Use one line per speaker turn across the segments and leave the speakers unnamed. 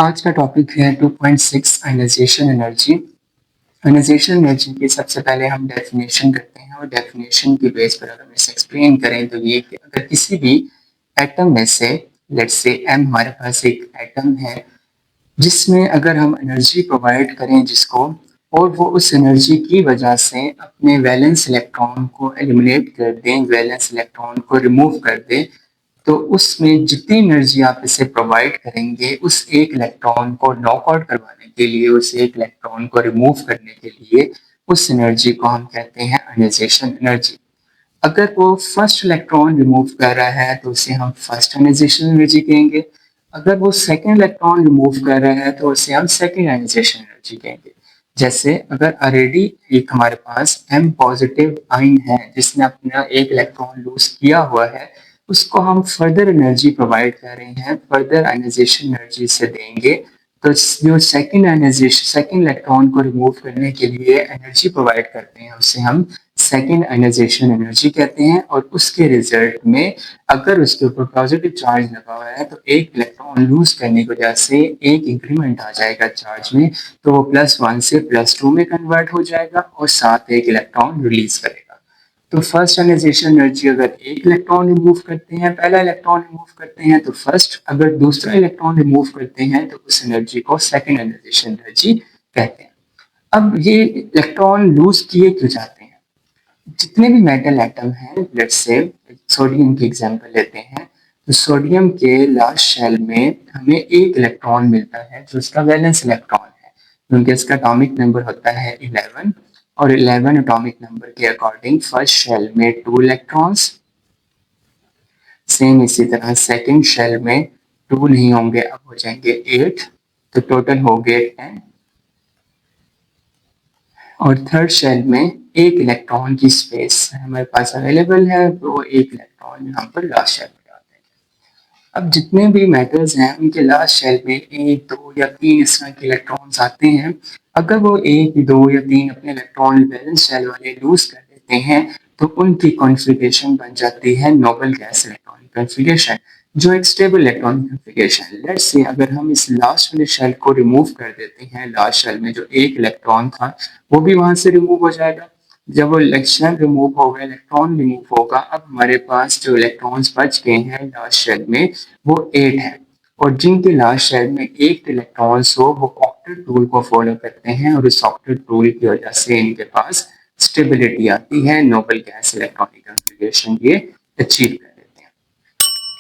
आज का टॉपिक है 2.6 आयनाइजेशन एनर्जी। आयनाइजेशन एनर्जी की सबसे पहले हम डेफिनेशन करते हैं और डेफिनेशन की बेस पर अगर हम इसे एक्सप्लेन करें तो ये कि अगर किसी भी एटम में से लेट्स से एम हमारे पास एक एटम है जिसमें अगर हम एनर्जी प्रोवाइड करें जिसको और वो उस एनर्जी की वजह से अपने वैलेंस इलेक्ट्रॉन को एलिमिनेट कर दें, वैलेंस इलेक्ट्रॉन को रिमूव कर दें, तो उसमें जितनी एनर्जी आप इसे प्रोवाइड करेंगे उस एक इलेक्ट्रॉन को नॉकआउट करवाने के लिए, उस एक इलेक्ट्रॉन को रिमूव करने के लिए उस एनर्जी को हम कहते हैं आयनाइजेशन एनर्जी। अगर वो फर्स्ट इलेक्ट्रॉन रिमूव कर रहा है तो उसे हम फर्स्ट आयनाइजेशन एनर्जी कहेंगे। अगर वो सेकेंड इलेक्ट्रॉन रिमूव कर रहा है तो उसे हम सेकेंड आयनाइजेशन एनर्जी कहेंगे। जैसे अगर ऑलरेडी एक हमारे पास एम पॉजिटिव आयन है जिसने अपना एक इलेक्ट्रॉन लूज किया हुआ है, उसको हम फर्दर एनर्जी प्रोवाइड कर रहे हैं, फर्दर आयनाइजेशन एनर्जी से देंगे, तो जो सेकेंड आयनाइजेशन सेकेंड इलेक्ट्रॉन को रिमूव करने के लिए एनर्जी प्रोवाइड करते हैं उसे हम सेकेंड आयनाइजेशन एनर्जी कहते हैं। और उसके रिजल्ट में अगर उसके ऊपर पॉजिटिव चार्ज लगा हुआ है तो एक इलेक्ट्रॉन लूज करने की वजह से एक इंक्रीमेंट आ जाएगा चार्ज में, तो वो +1 से +2 में कन्वर्ट हो जाएगा और साथ एक इलेक्ट्रॉन रिलीज करेगा। तो फर्स्ट आयनाइजेशन एनर्जी अगर एक इलेक्ट्रॉन रिमूव करते हैं, पहला इलेक्ट्रॉन रिमूव करते हैं तो फर्स्ट, अगर दूसरा इलेक्ट्रॉन रिमूव करते हैं तो उस एनर्जी को सेकेंड आयनाइजेशन एनर्जी कहते हैं। अब ये इलेक्ट्रॉन लूज किए क्यों जाते हैं? जितने भी मेटल एटम हैं, लेट्स से सोडियम की एग्जांपल लेते हैं, तो सोडियम के लास्ट शेल में हमें एक इलेक्ट्रॉन मिलता है जो उसका वैलेंस इलेक्ट्रॉन है, क्योंकि इसका एटॉमिक नंबर होता है 11 और 11 एटॉमिक नंबर के अकॉर्डिंग फर्स्ट शेल में 2 इलेक्ट्रॉन्स, सेम इसी तरह सेकंड शेल में 2 नहीं होंगे, अब हो जाएंगे 8, तो टोटल हो गए 10, और थर्ड शेल में एक इलेक्ट्रॉन की स्पेस हमारे पास अवेलेबल है, तो एक इलेक्ट्रॉन यहाँ पर लास्ट शेल में डालते हैं। अब जितने भी मेटल्स हैं उनके लास्ट शेल में 1, 2 या 3 इस तरह के इलेक्ट्रॉन्स आते हैं। अगर वो 1, 2 या 3 अपने इलेक्ट्रॉन बैलेंस शेल वाले लूज कर देते हैं तो उनकी कॉन्फ़िगरेशन बन जाती है नोबल गैस इलेक्ट्रॉनिक कॉन्फ़िगरेशन, जो एक stable electronic configuration. Let's say अगर हम इस लास्ट वाले शेल को रिमूव कर देते हैं, लास्ट शेल में जो एक इलेक्ट्रॉन था वो भी वहां से रिमूव हो जाएगा। जब वो शेल रिमूव होगा, इलेक्ट्रॉन रिमूव होगा, अब हमारे पास जो इलेक्ट्रॉन्स बच गए हैं लास्ट शेल में वो 8 है, और जिनके लास्ट शेल में एक इलेक्ट्रॉन्स हो वो ऑक्टेट रूल को फॉलो करते हैं और इस ऑक्टेट रूल की वजह से इनके पास स्टेबिलिटी आती है, नोबल गैस इलेक्ट्रॉनिक कॉन्फ़िगरेशन ये अचीव कर लेते हैं।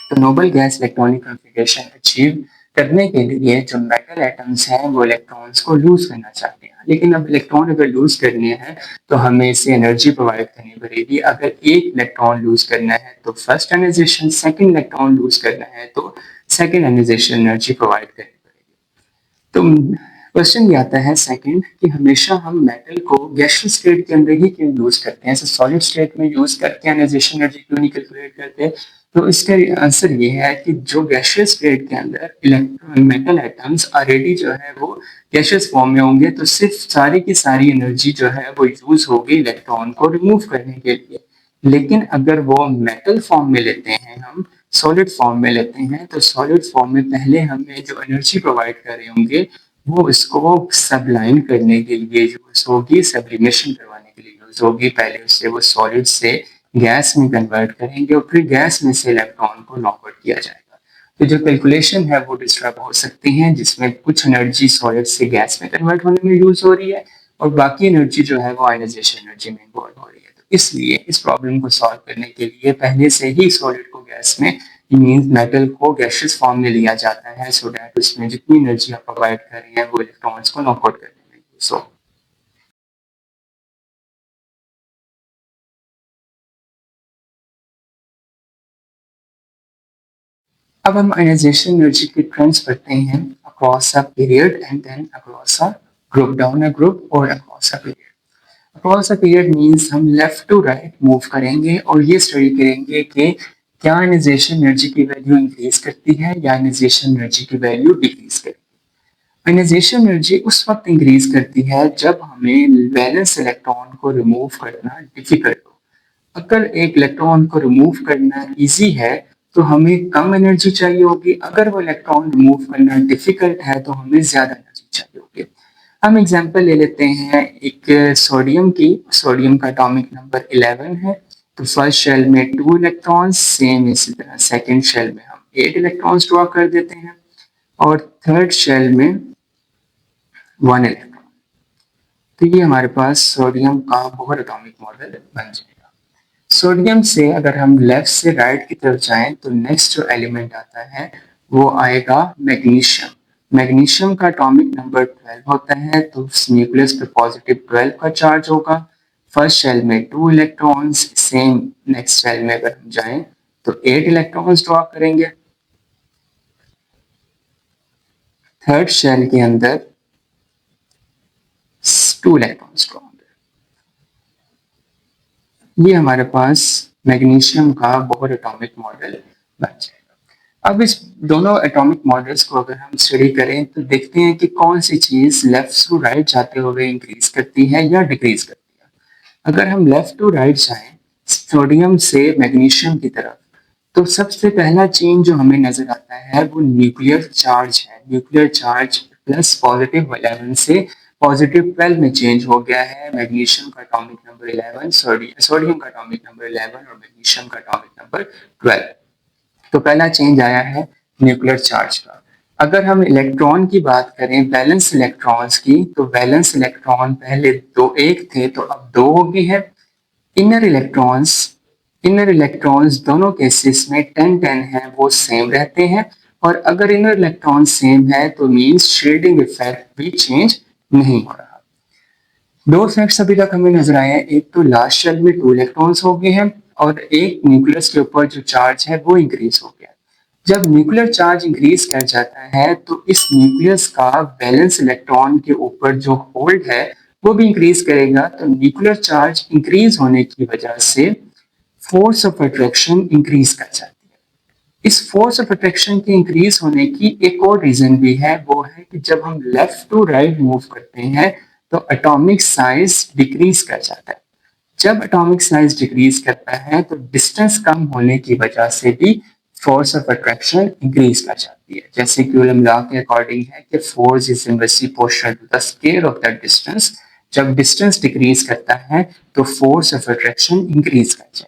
तो noble gas electronic configuration achieve करने के लिए जो मेटल एटम्स हैं वो इलेक्ट्रॉन्स को लूज करना चाहते हैं, लेकिन अब इलेक्ट्रॉन अगर लूज करने हैं तो हमें इसे एनर्जी प्रोवाइड करनी पड़ेगी। अगर एक इलेक्ट्रॉन लूज करना है तो first ionisation, second electron lose करना है तो सेकेंड आयनाइजेशन एनर्जी प्रोवाइड करनी पड़ेगी। तो क्वेश्चन ये आता है सेकंड कि हमेशा हम मेटल को गैसियस स्टेट के अंदर ही क्यों यूज करते हैं, ऐसे सॉलिड स्टेट में यूज करके आयनाइजेशन एनर्जी क्यों नहीं कैलकुलेट करते? तो इसका आंसर ये है कि जो गैसियस स्टेट के अंदर इलेक्ट्रॉन मेटल एटम्स ऑलरेडी जो है वो गैसियस फॉर्म में होंगे, तो सिर्फ सारी की सारी एनर्जी जो है वो यूज होगी इलेक्ट्रॉन को रिमूव करने के लिए। लेकिन अगर वो मेटल फॉर्म में लेते हैं, हम सॉलिड फॉर्म में लेते हैं, तो सॉलिड फॉर्म में पहले हमें जो एनर्जी प्रोवाइड कर रहे होंगे वो इसको सबलाइन करने के लिए यूज होगी, सब्लिमेशन करवाने के लिए यूज होगी। पहले उससे वो सॉलिड से गैस में कन्वर्ट करेंगे और फिर गैस में से इलेक्ट्रॉन को नॉकआउट किया जाएगा। तो जो कैलकुलेशन है वो डिस्टर्ब हो सकती है, जिसमें कुछ एनर्जी सॉलिड से गैस में कन्वर्ट होने में यूज हो रही है और बाकी एनर्जी जो है वो आयनाइजेशन एनर्जी में इन्वॉल्व हो रही है। तो इसलिए इस प्रॉब्लम को सॉल्व करने के लिए पहले से ही सॉलिड को गैस में, मींस मेटल को गैसियस फॉर्म में लिया जाता है, सो दैट उसमें जितनी एनर्जी आप प्रोवाइड कर रही हैं वो इलेक्ट्रॉन्स को नॉकआउट करने में यूज हो। अब हम आयनाइजेशन एनर्जी के ट्रेंड्स पढ़ते हैं across a period and then across a group, down a group और across a period. Across a period means हम लेफ्ट टू राइट मूव करेंगे और ये स्टडी करेंगे कि क्या आयनाइजेशन एनर्जी की वैल्यू इंक्रीज करती है या आयनाइजेशन एनर्जी की वैल्यू डिक्रीज करती है। आयनाइजेशन एनर्जी उस वक्त इंक्रीज करती है जब हमें वैलेंस इलेक्ट्रॉन को रिमूव करना डिफिकल्ट हो। अगर एक इलेक्ट्रॉन को रिमूव करना इजी है तो हमें कम एनर्जी चाहिए होगी। अगर वो इलेक्ट्रॉन रिमूव करना डिफिकल्ट है तो हमें ज्यादा एनर्जी चाहिए होगी। हम एग्जांपल ले लेते हैं एक सोडियम की। सोडियम का एटॉमिक नंबर 11 है। तो फर्स्ट शेल में 2 इलेक्ट्रॉन्स, सेम इसी तरह सेकंड शेल में हम 8 इलेक्ट्रॉन्स ड्रॉ कर देते हैं और थर्ड शेल में 1 इलेक्ट्रॉन। तो ये हमारे पास सोडियम का बोहर एटॉमिक मॉडल बन जाएगा। सोडियम से अगर हम लेफ्ट से राइट की तरफ जाएं तो नेक्स्ट जो एलिमेंट आता है वो आएगा मैग्नीशियम। मैग्नीशियम का एटॉमिक नंबर 12 होता है, तो न्यूक्लियस पे पॉजिटिव 12 का चार्ज होगा। फर्स्ट शेल में 2 इलेक्ट्रॉन्स, सेम नेक्स्ट शेल में अगर हम जाएं तो 8 इलेक्ट्रॉन्स ड्रॉ करेंगे। थर्ड शेल के अंदर 2 इलेक्ट्रॉन्स ड्रॉ होंगे। ये हमारे पास मैग्नीशियम का बोहर एटॉमिक मॉडल बन जाएगा। अब इस दोनों एटॉमिक मॉडल्स को अगर हम स्टडी करें तो देखते हैं कि कौन सी चीज लेफ्ट टू राइट जाते हुए इंक्रीज करती है या डिक्रीज करती है। अगर हम लेफ्ट टू राइट जाएं सोडियम से मैग्नीशियम की तरफ, तो सबसे पहला चेंज जो हमें नजर आता है वो न्यूक्लियर चार्ज है। न्यूक्लियर चार्ज प्लस पॉजिटिव 11 से पॉजिटिव 12 में चेंज हो गया है। मैग्नीशियम का एटॉमिक नंबर 11, सोडियम का एटॉमिक नंबर 11 और मैग्नीशियम का एटॉमिक नंबर 12। तो पहला चेंज आया है न्यूक्लियर चार्ज का। अगर हम इलेक्ट्रॉन की बात करें, वैलेंस इलेक्ट्रॉन्स की, तो वैलेंस इलेक्ट्रॉन पहले दो एक थे तो अब दो हो गए हैं। इनर इलेक्ट्रॉन्स दोनों केसेस में 10-10 है, वो सेम रहते हैं। और अगर इनर इलेक्ट्रॉन सेम है तो मींस शील्डिंग इफेक्ट भी चेंज नहीं हो रहा। दो फैक्ट्स अभी तक हमें नजर आए हैं, एक तो लास्ट शेल में 2 इलेक्ट्रॉन्स हो गए हैं और एक न्यूक्लियस के ऊपर जो चार्ज है वो इंक्रीज हो गया। जब न्यूक्लियर चार्ज इंक्रीज कर जाता है तो इस न्यूक्लियस का वैलेंस इलेक्ट्रॉन के ऊपर जो होल्ड है वो भी इंक्रीज करेगा। तो न्यूक्लियर चार्ज इंक्रीज होने की वजह से फोर्स ऑफ अट्रैक्शन इंक्रीज कर जाती है। इस फोर्स ऑफ अट्रैक्शन के इंक्रीज होने की एक और रीजन भी है, वो है कि जब हम लेफ्ट टू राइट मूव करते हैं तो एटॉमिक साइज डिक्रीज कर जाता है। जब एटॉमिक साइज डिक्रीज करता है तो डिस्टेंस कम होने की वजह से भी फोर्स ऑफ अट्रैक्शन इंक्रीज कर जाती है। जैसे कूलम लॉ के अकॉर्डिंग है कि force is inversely proportional to the square of that distance. जब डिस्टेंस डिक्रीज करता है तो फोर्स ऑफ अट्रैक्शन इंक्रीज कर जाएगी।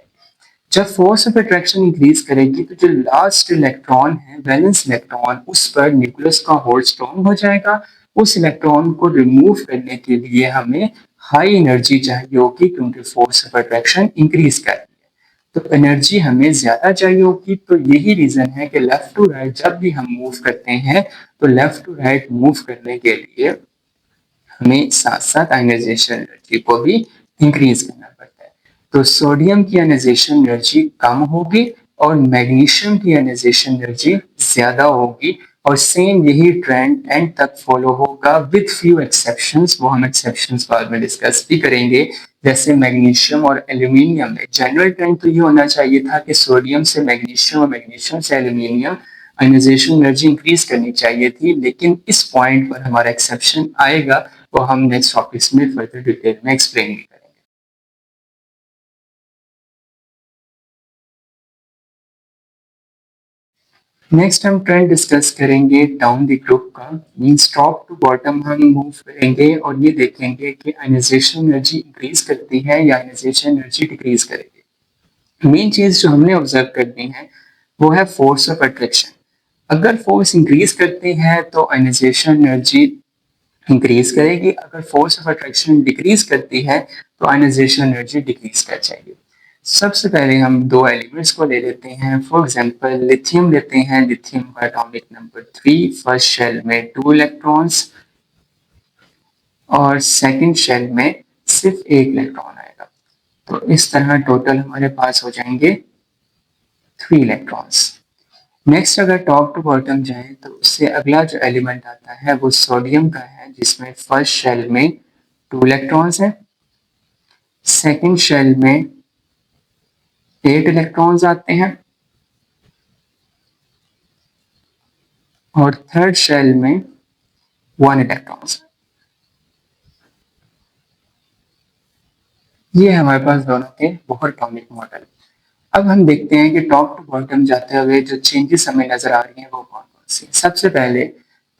जब फोर्स ऑफ अट्रैक्शन इंक्रीज करेगी तो जो लास्ट इलेक्ट्रॉन है, वैलेंस इलेक्ट्रॉन, उस पर न्यूक्लियस का होल्ड स्ट्रॉन्ग हो जाएगा। उस इलेक्ट्रॉन को रिमूव करने के लिए हमें हाई एनर्जी चाहिए होगी क्योंकि फोर्स ऑफ अट्रैक्शन इंक्रीज कर रही है। तो एनर्जी हमें ज्यादा चाहिए होगी। तो यही रीजन है कि लेफ्ट टू राइट जब भी हम मूव करते हैं तो लेफ्ट टू राइट मूव करने के लिए हमें साथ साथ आयनाइजेशन एनर्जी को भी इंक्रीज करना पड़ता है। तो सोडियम की आयनाइजेशन एनर्जी कम होगी और मैग्नीशियम की आयनाइजेशन एनर्जी ज्यादा होगी। और सेम यही ट्रेंड एंड तक फॉलो होगा विद फ्यू एक्सेप्शंस। वो हम एक्सेप्शंस बाद में डिस्कस भी करेंगे। जैसे मैग्नीशियम और एल्यूमिनियम में जनरल ट्रेंड तो ये होना चाहिए था कि सोडियम से मैग्नीशियम और मैग्नीशियम से एल्यूमिनियम आयनाइजेशन एनर्जी इंक्रीज करनी चाहिए थी, लेकिन इस पॉइंट पर हमारा एक्सेप्शन आएगा, वो हम नेक्स्ट टॉपिक्स में फर्दर डिटेल में एक्सप्लेन भी करेंगे। नेक्स्ट हम ट्रेंड डिस्कस करेंगे डाउन द ग्रुप का। मींस टॉप टू बॉटम हम मूव करेंगे और ये देखेंगे कि आयनाइजेशन एनर्जी इंक्रीज करती है या आयनाइजेशन एनर्जी डिक्रीज करेगी। मेन चीज जो हमने ऑब्जर्व करनी है वो है फोर्स ऑफ अट्रैक्शन। अगर फोर्स इंक्रीज करती है तो आयनाइजेशन एनर्जी इंक्रीज करेगी। अगर फोर्स ऑफ अट्रैक्शन डिक्रीज करती है तो आयनाइजेशन एनर्जी डिक्रीज कर जाएगी। सबसे पहले हम दो एलिमेंट्स को ले लेते हैं। फॉर एग्जांपल लिथियम लेते हैं। लिथियम का एटॉमिक नंबर 3, फर्स्ट शेल में 2 इलेक्ट्रॉन्स और सेकंड शेल में सिर्फ एक इलेक्ट्रॉन आएगा। तो इस तरह टोटल हमारे पास हो जाएंगे 3 इलेक्ट्रॉन्स। नेक्स्ट अगर टॉप टू बॉटम जाए तो उससे अगला जो एलिमेंट आता है वो सोडियम का है, जिसमें फर्स्ट शेल में 2 इलेक्ट्रॉन्स है, सेकंड शेल में 8 इलेक्ट्रॉन्स आते हैं और थर्ड शेल में 1 इलेक्ट्रॉन्स। ये हमारे पास दोनों के बोहर एटॉमिक मॉडल। अब हम देखते हैं कि टॉप टू बॉटम जाते हुए जो चेंजेस हमें नजर आ रही हैं वो कौन कौन सी। सबसे पहले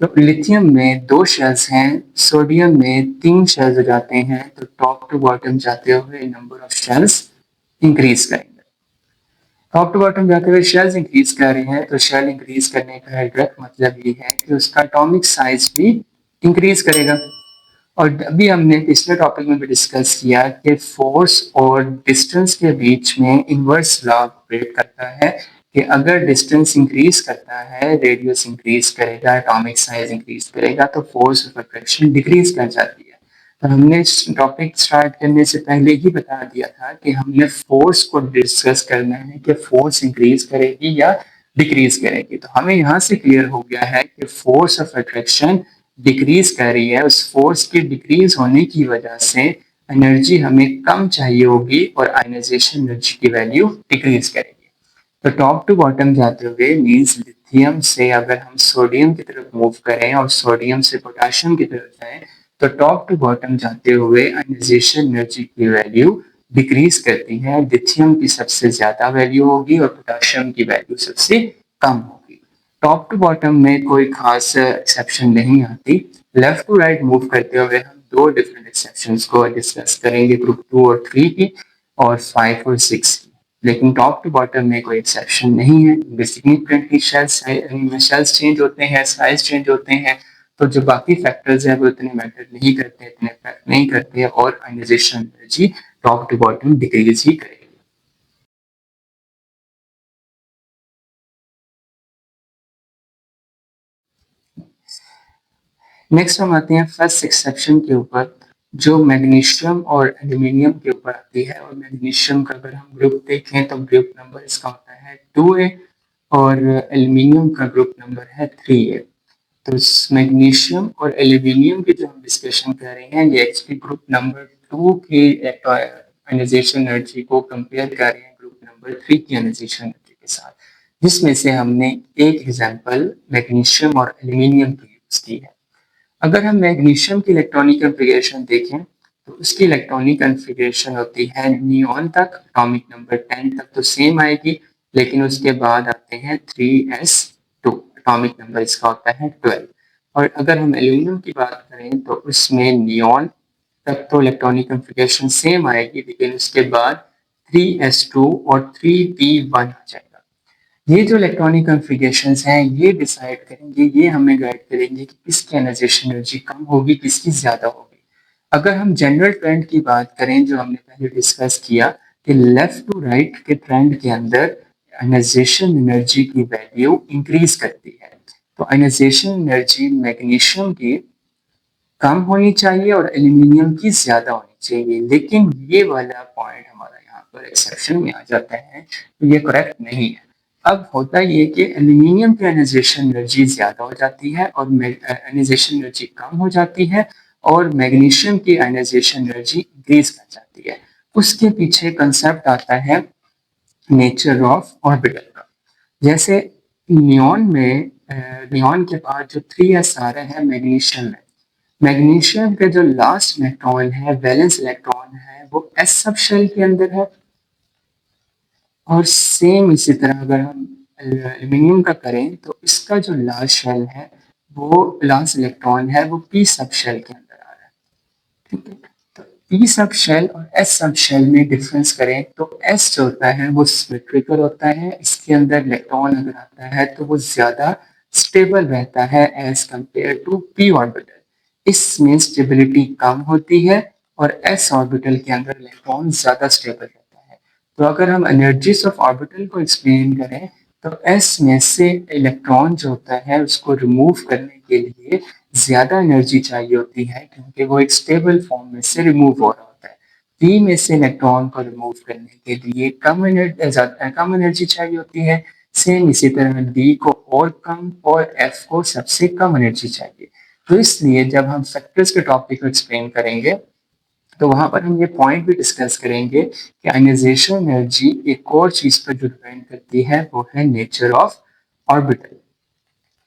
तो लिथियम में 2 शेल्स हैं, सोडियम में 3 शेल्स हो जाते हैं, तो टॉप टू बॉटम जाते हुए नंबर ऑफ शेल्स इंक्रीज करेंगे। टॉप टू बॉटम जाते हुए शेल्स इंक्रीज कर रहे हैं, तो शेल इंक्रीज करने का डायरेक्ट मतलब ये है कि उसका एटॉमिक साइज भी इंक्रीज करेगा। और अभी हमने पिछले टॉपिक में भी डिस्कस किया कि फोर्स और डिस्टेंस के बीच में इनवर्स लॉ ऑपरेट करता है कि अगर डिस्टेंस इंक्रीज करता है, रेडियस इंक्रीज करेगा, एटॉमिक साइज इंक्रीज करेगा, तो फोर्स ऑफ अट्रैक्शन डिक्रीज कर जाती है। तो हमने टॉपिक स्टार्ट करने से पहले ही बता दिया था कि हमने फोर्स को डिस्कस करना है कि फोर्स इंक्रीज करेगी या डिक्रीज करेगी। तो हमें यहाँ से क्लियर हो गया है कि फोर्स ऑफ अट्रैक्शन डिक्रीज कर रही है। उस फोर्स के डिक्रीज होने की वजह से एनर्जी हमें कम चाहिए होगी और आयनाइजेशन एनर्जी की वैल्यू डिक्रीज करेगी। तो टॉप टू बॉटम जाते हुए मींस लिथियम से अगर हम सोडियम की तरफ मूव करें और सोडियम से पोटेशियम की तरफ जाएं, तो टॉप टू बॉटम जाते हुए आयनाइजेशन एनर्जी की वैल्यू डिक्रीज करती है। लिथियम की सबसे ज्यादा वैल्यू होगी और पोटेशियम की वैल्यू सबसे कम होगी। टॉप टू बॉटम में कोई खास एक्सेप्शन नहीं आती। लेफ्ट टू राइट मूव करते हुए हम 2 डिफरेंट एक्सेप्शंस को डिस्कस करेंगे, ग्रुप 2 और 3 की और 5 और 6 की। लेकिन टॉप टू बॉटम में कोई एक्सेप्शन नहीं है। सिग्निफिकेंटली शेल्स चेंज होते हैं, साइज चेंज होते हैं, तो जो बाकी फैक्टर्स हैं वो इतने मैटर नहीं करते, इतने इफेक्ट नहीं करते और ionisation energy top to bottom decrease ही करेगी। नेक्स्ट हम आते हैं फर्स्ट एक्सेप्शन के ऊपर, जो मैग्नीशियम और एल्यूमिनियम के ऊपर आती है। और मैग्नीशियम का अगर हम ग्रुप देखें तो ग्रुप नंबर इसका होता है 2A और एल्यूमिनियम का ग्रुप नंबर है 3A। तो मैग्नीशियम और एल्यूमिनियम की जो हम डिस्कशन कर रहे हैं ये एक्चुअली ग्रुप नंबर 2 की आयनाइजेशन एनर्जी को कंपेयर कर रहे हैं ग्रुप नंबर 3 की आयनाइजेशन एनर्जी के साथ, जिसमें से हमने एक एग्जांपल मैग्नीशियम और एल्यूमिनियम की यूज की है। अगर हम मैग्नीशियम की इलेक्ट्रॉनिक कॉन्फ़िगरेशन देखें तो उसकी इलेक्ट्रॉनिक कॉन्फ़िगरेशन होती है नियॉन तक, एटॉमिक नंबर 10 तक तो सेम आएगी, लेकिन उसके बाद आते हैं 3s2, एटॉमिक नंबर इसका होता है 12। और अगर हम एल्यूमिनियम की बात करें तो उसमें नियॉन तक तो इलेक्ट्रॉनिक कॉन्फ़िगरेशन सेम आएगी, लेकिन उसके बाद 3s2 और 3p1 आ जाएगा। ये जो इलेक्ट्रॉनिक कॉन्फ़िगरेशंस हैं ये डिसाइड करेंगे, ये हमें गाइड करेंगे कि किसकी आयनाइजेशन एनर्जी कम होगी, किसकी ज्यादा होगी। अगर हम जनरल ट्रेंड की बात करें जो हमने पहले डिस्कस किया कि लेफ्ट टू राइट के ट्रेंड के अंदर आयनाइजेशन एनर्जी की वैल्यू इंक्रीज करती है। तो आयनाइजेशन एनर्जी मैग्नीशियम की कम होनी चाहिए और एल्यूमिनियम की ज्यादा होनी चाहिए, लेकिन ये वाला पॉइंट हमारा यहाँ पर एक्सेप्शन में आ जाता है, तो ये करेक्ट नहीं है। अब होता ये कि एल्यूमिनियम की आयनाइजेशन एनर्जी ज्यादा हो जाती है और आयनाइजेशन एनर्जी कम हो जाती है, और मैग्नीशियम की आयनाइजेशन एनर्जी इंक्रीज कर जाती है। उसके पीछे कंसेप्ट आता है नेचर ऑफ ऑर्बिटल का। जैसे नियॉन के बाद जो 3s आ रहा है मैग्नीशियम में, मैग्नीशियम का जो लास्ट इलेक्ट्रॉन है, वैलेंस इलेक्ट्रॉन है, वो एस सब शेल के अंदर है। और सेम इसी तरह अगर हम एल्यूमिनियम का करें तो इसका जो लास्ट शेल है, वो लास्ट इलेक्ट्रॉन है, वो पी सब शेल के अंदर आ रहा है। ठीक है, तो पी सब शेल और एस सब शेल में डिफरेंस करें तो एस जो होता है वो सिमेट्रिकल होता है, इसके अंदर इलेक्ट्रॉन अगर आता है तो वो ज्यादा स्टेबल रहता है as compare to P orbital. इसमें स्टेबिलिटी कम होती है और एस ऑर्बिटल के अंदर इलेक्ट्रॉन ज्यादा स्टेबल रहता है। तो अगर हम एनर्जीज ऑफ ऑर्बिटल को एक्सप्लेन करें तो एस में से इलेक्ट्रॉन जो होता है उसको रिमूव करने के लिए ज्यादा एनर्जी चाहिए होती है, क्योंकि वो एक स्टेबल फॉर्म में से रिमूव हो रहा होता है। पी में से इलेक्ट्रॉन को रिमूव करने के लिए कम एनर्जी चाहिए होती है। सेम इसी तरह डी को और कम और एफ को सबसे कम एनर्जी चाहिए। तो इसलिए जब हम फैक्टर्स के टॉपिक को एक्सप्लेन करेंगे तो वहां पर हम ये पॉइंट भी डिस्कस करेंगे कि आयनाइजेशन एनर्जी एक और चीज पर जो डिपेंड करती है वो है नेचर ऑफ ऑर्बिटल।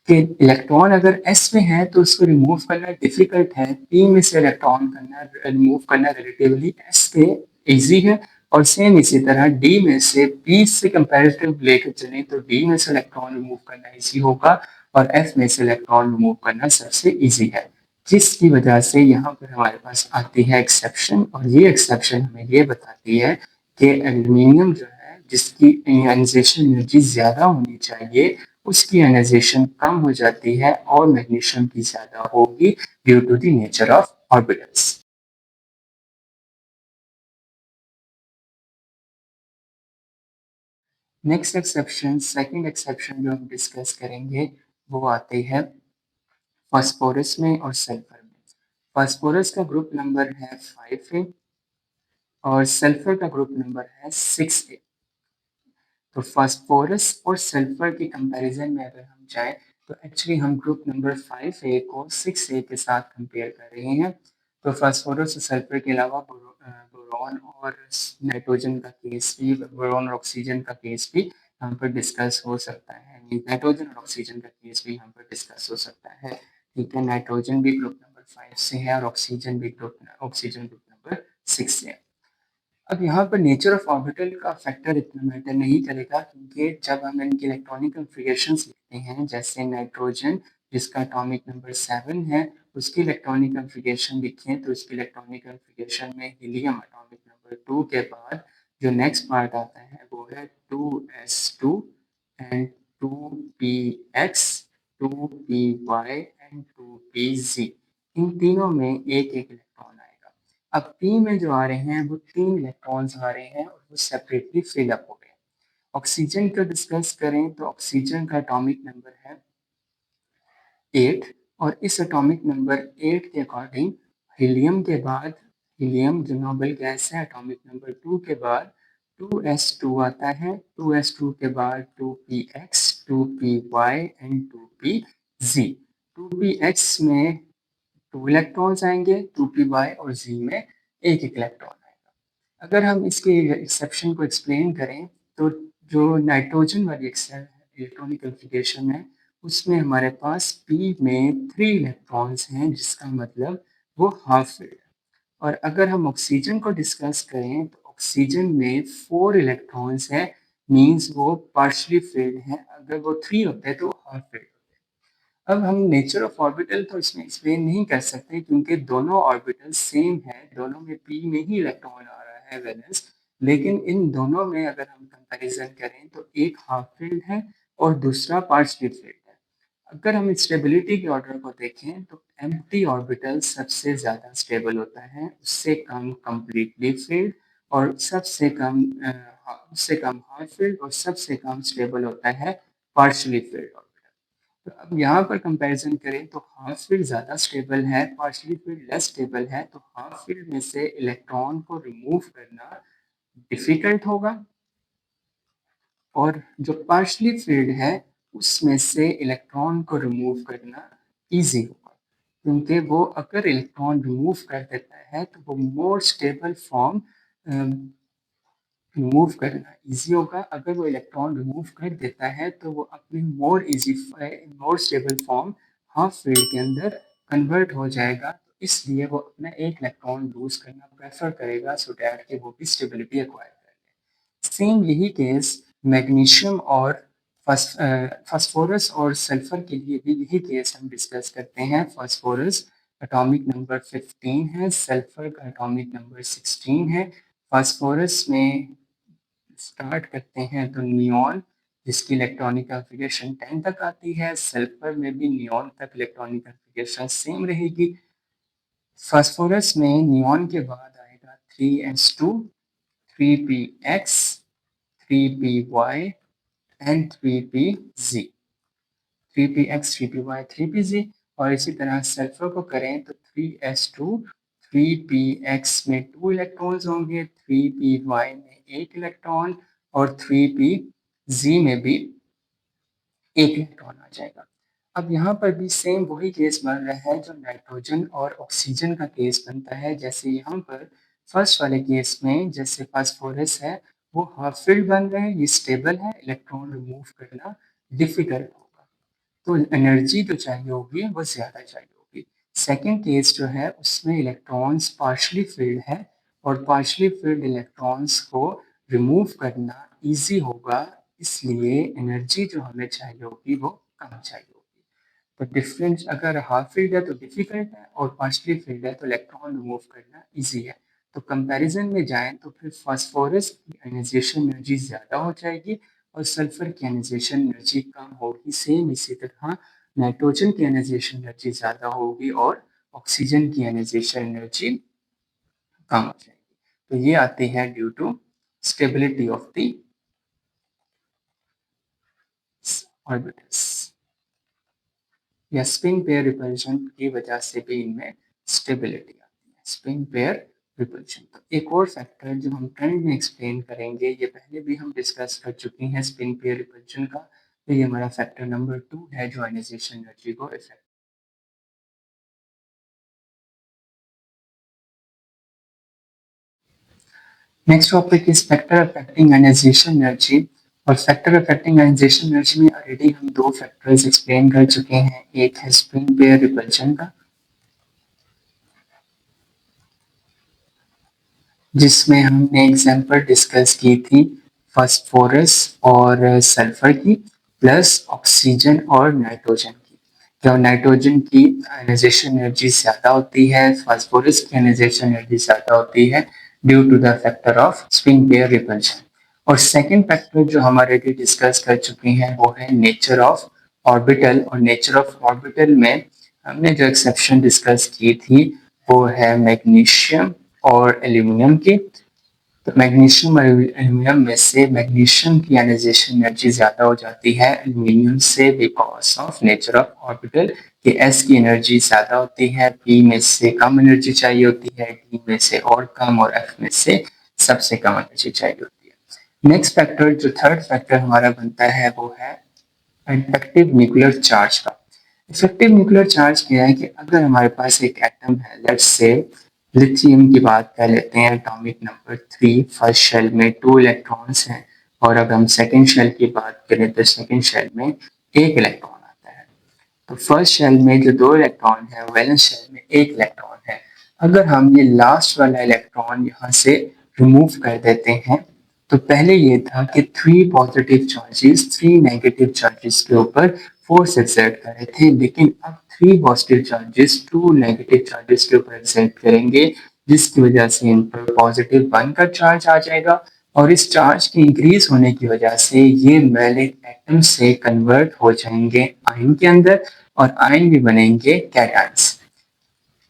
कि इलेक्ट्रॉन अगर एस में है तो उसको रिमूव करना डिफिकल्ट है, पी में से इलेक्ट्रॉन करना रिमूव करना रिलेटिवली एस पे इजी है, और सेम इसी तरह डी में से पी से कंपैरेटिव लेकर चलें तो डी में से इलेक्ट्रॉन रिमूव करना इजी होगा और एफ में से इलेक्ट्रॉन रिमूव करना सबसे इजी है, जिसकी वजह से यहाँ पर हमारे पास आती है एक्सेप्शन, और ये एक्सेप्शन हमें ये बताती है कि एल्यूमिनियम जो है जिसकी आयनाइजेशन एनर्जी ज़्यादा होनी चाहिए उसकी आयनाइजेशन कम हो जाती है और मैग्नीशियम की ज़्यादा होगी due to the nature of orbitals. Next exception, second exception जो हम डिस्कस करेंगे वो आती है फास्फोरस में और सल्फर में। फास्फोरस का ग्रुप नंबर है 5A और सल्फर का ग्रुप नंबर है 6A। तो फास्फोरस और सल्फर के कंपैरिजन में अगर हम जाएं तो एक्चुअली हम ग्रुप नंबर 5A को 6A के साथ कंपेयर कर रहे हैं। तो फास्फोरस और सल्फर के अलावा बोरॉन और नाइट्रोजन का केस भी, बोरॉन और ऑक्सीजन का केस भी यहाँ पर डिस्कस हो सकता है, नाइट्रोजन और ऑक्सीजन का केस भी यहाँ पर डिस्कस हो सकता है। ठीक है, नाइट्रोजन भी ग्रुप नंबर 5 से है और ऑक्सीजन ग्रुप नंबर 6 से है। अब यहाँ पर नेचर ऑफ ऑर्बिटल का फैक्टर इतना मैटर नहीं करेगा, क्योंकि जब हम इनकी इलेक्ट्रॉनिक कन्फिगरेशंस लिखते हैं, जैसे नाइट्रोजन जिसका एटॉमिक नंबर 7 है, उसकी इलेक्ट्रॉनिक कन्फिगरेशन लिखें तो उसकी इलेक्ट्रॉनिक कन्फिगरेशन में हीलियम एटॉमिक नंबर 2 के बाद जो नेक्स्ट पार्ट आता है वो है 2s2 and 2px, 2py and 2pz। इन तीनों में एक एक इलेक्ट्रॉन आएगा। अब पी में जो आ रहे हैं वो 3 इलेक्ट्रॉन्स आ रहे हैं और वो सेपरेटली फिल अप हो गए। ऑक्सीजन का डिस्कस करें तो ऑक्सीजन का एटॉमिक नंबर है 8 और इस एटॉमिक नंबर 8 के अकॉर्डिंग हीलियम के बाद, हीलियम जो नोबल गैस है, एटॉमिक नंबर 2 के बाद 2s2 आता है, 2s2 के बाद 2px, 2py and 2pz। 2px में 2 इलेक्ट्रॉन्स आएंगे, 2py और z में एक एक इलेक्ट्रॉन आएगा। अगर हम इसके एक्सेप्शन को एक्सप्लेन करें तो जो नाइट्रोजन वाली इलेक्ट्रॉनिक कन्फिगरेशन है उसमें हमारे पास p में 3 इलेक्ट्रॉन्स हैं, जिसका मतलब वो हाफ फिल्ड है। और अगर हम ऑक्सीजन को डिस्कस करें तो ऑक्सीजन में 4 इलेक्ट्रॉन्स हैं, मीन्स वो पार्शली फिल्ड है। अगर वो 3 होते हैं तो हाफ फिल्ड। अब हम नेचर ऑफ ऑर्बिटल तो इसमें एक्सप्लेन नहीं कर सकते, क्योंकि दोनों ऑर्बिटल सेम है, दोनों में पी में ही इलेक्ट्रॉन आ रहा है वैलेंस। लेकिन इन दोनों में अगर हम कंपैरिजन करें तो एक हाफ फील्ड है और दूसरा पार्शली फील्ड है। अगर हम स्टेबिलिटी के ऑर्डर को देखें तो एम्प्टी ऑर्बिटल सबसे ज़्यादा स्टेबल होता है, उससे कम कंप्लीटली फील्ड और उससे कम हाफ फील्ड और सबसे कम स्टेबल होता है पार्शली फील्ड। तो अब यहाँ पर कंपैरिजन करें तो हाफ फील्ड ज़्यादा स्टेबल है, पार्शियली फील्ड लेस स्टेबल है। तो हाफ फील्ड में से इलेक्ट्रॉन को रिमूव करना डिफिकल्ट होगा और जो पार्शियली फील्ड है उसमें से इलेक्ट्रॉन को रिमूव करना इजी होगा, क्योंकि वो अगर इलेक्ट्रॉन रिमूव कर देता है तो वो मोर स्टेबल फॉर्म रिमूव करना इजी होगा। अगर वो इलेक्ट्रॉन रिमूव कर देता है तो वो अपनी more stable form half field के अंदर कन्वर्ट हो जाएगा। तो इसलिए वो अपना एक इलेक्ट्रॉन लूज करना प्रेफर करेगा, सो डैट कि वो भी स्टेबिलिटी एक्वायर कर ले। सेम यही केस मैग्नीशियम और फास्फोरस और सल्फर के लिए भी यही केस हम डिस्कस करते हैं। फास्फोरस एटॉमिक नंबर 15 है, सल्फर का एटॉमिक नंबर 16 है। फास्फोरस में स्टार्ट करते हैं तो नियॉन जिसकी इलेक्ट्रॉनिक कॉन्फ़िगरेशन 10 तक आती है। सल्फर में भी नियॉन तक इलेक्ट्रॉनिक कॉन्फ़िगरेशन सेम रहेगी। फास्फोरस में नियॉन के बाद आएगा 3s2, 3px, 3py and 3pz, 3px, 3py, 3pz। और इसी तरह सल्फर को करें तो 3s2, 3px में 2 इलेक्ट्रॉन्स होंगे, 3py में 1 इलेक्ट्रॉन और 3pz में भी 1 इलेक्ट्रॉन आ जाएगा। अब यहाँ पर भी सेम वही केस बन रहा है जो नाइट्रोजन और ऑक्सीजन का केस बनता है। जैसे यहाँ पर फर्स्ट वाले केस में जैसे फास्फोरस है वो हाफ फील्ड बन रहे हैं, ये स्टेबल है, इलेक्ट्रॉन रिमूव करना डिफिकल्ट होगा, तो एनर्जी जो चाहिए होगी वो ज़्यादा चाहिए होगी। सेकेंड केस जो है उसमें इलेक्ट्रॉन्स पार्शली फील्ड है और पार्शली फिल्ड इलेक्ट्रॉन्स को रिमूव करना इजी होगा, इसलिए एनर्जी जो हमें चाहिए होगी वो कम चाहिए होगी। तो डिफरेंस अगर हाफ फील्ड है तो डिफिकल्ट है और पार्शली फील्ड है तो इलेक्ट्रॉन रिमूव करना इजी है। तो कंपैरिजन में जाएं तो फिर फास्फोरस की आयनाइजेशन एनर्जी ज़्यादा हो जाएगी और सल्फर की आयनाइजेशन एनर्जी कम होगी। सेम इसी तरह नाइट्रोजन की आयनाइजेशन एनर्जी ज़्यादा होगी और ऑक्सीजन की आयनाइजेशन एनर्जी कम हो जाएगी। तो ये आती है due to stability of the orbitals या स्पिन पेयर रिपल्शन की वजह से भी इनमें स्टेबिलिटी आती है। Spin pair repulsion. तो एक और फैक्टर जो हम ट्रेंड में एक्सप्लेन करेंगे, ये पहले भी हम डिस्कस कर चुके हैं स्पिन पेयर रिपल्शन का, तो ये हमारा फैक्टर नंबर 2 है जो आयनाइजेशन एनर्जी को effect. Next topic is factor affecting ionisation energy. और फैक्टर अफेक्टिंग आयनाइजेशन एनर्जी में ऑलरेडी हम दो फैक्टर्स एक्सप्लेन कर चुके हैं। एक है स्पिन पेयर रिपल्शन का, जिसमें हमने एग्जाम्पल डिस्कस की थी फास्फोरस और सल्फर की, प्लस ऑक्सीजन और नाइट्रोजन की। जब नाइट्रोजन की आयनाइजेशन एनर्जी ज़्यादा होती है, फास्फोरस की आयनाइजेशन एनर्जी ज़्यादा होती है due to the factor of spin pair repulsion. और सेकेंड फैक्टर जो हमारे भी डिस्कस कर चुके हैं वो है नेचर ऑफ ऑर्बिटल। और नेचर ऑफ ऑर्बिटल में हमने जो एक्सेप्शन डिस्कस की थी वो है मैग्नीशियम और एल्यूमिनियम की। तो मैग्नीशियम और एल्यूमिनियम में से मैग्नीशियम की आयनाइजेशन एनर्जी ज़्यादा हो जाती है एल्यूमिनियम से, because of nature of orbital कि एस की एनर्जी ज़्यादा होती है, पी में से कम एनर्जी चाहिए होती है, डी में से और कम, और एफ में से सबसे कम एनर्जी चाहिए होती है। नेक्स्ट फैक्टर जो थर्ड फैक्टर हमारा बनता है वो है इफेक्टिव न्यूक्लियर चार्ज का। इफेक्टिव न्यूक्लियर चार्ज क्या है कि अगर हमारे पास एक एटम है, लेट्स से लिथियम की बात कर लेते हैं, एटॉमिक नंबर 3, फर्स्ट शेल में 2 इलेक्ट्रॉन्स हैं, और अगर हम सेकंड शेल की बात करें तो सेकंड शेल में एक इलेक्ट्रॉन आता है। तो फर्स्ट शेल में जो 2 इलेक्ट्रॉन है, वैलेंस शेल में एक इलेक्ट्रॉन है। अगर हम ये लास्ट वाला इलेक्ट्रॉन यहाँ से रिमूव कर देते हैं, तो पहले ये था कि 3 पॉजिटिव चार्जेस 3 नेगेटिव चार्जेस के ऊपर फोर्स एक्सर्ट कर रहे थे, लेकिन अब 3 पॉजिटिव चार्जेस 2 नेगेटिव चार्जेस के ऊपर एक्सर्ट करेंगे, जिसकी वजह से इन पर पॉजिटिव 1 का चार्ज आ जाएगा, और इस चार्ज के इंक्रीज होने की वजह से ये मेलिक एटम से कन्वर्ट हो जाएंगे आयन के अंदर, और आयन भी बनेंगे कैटायंस।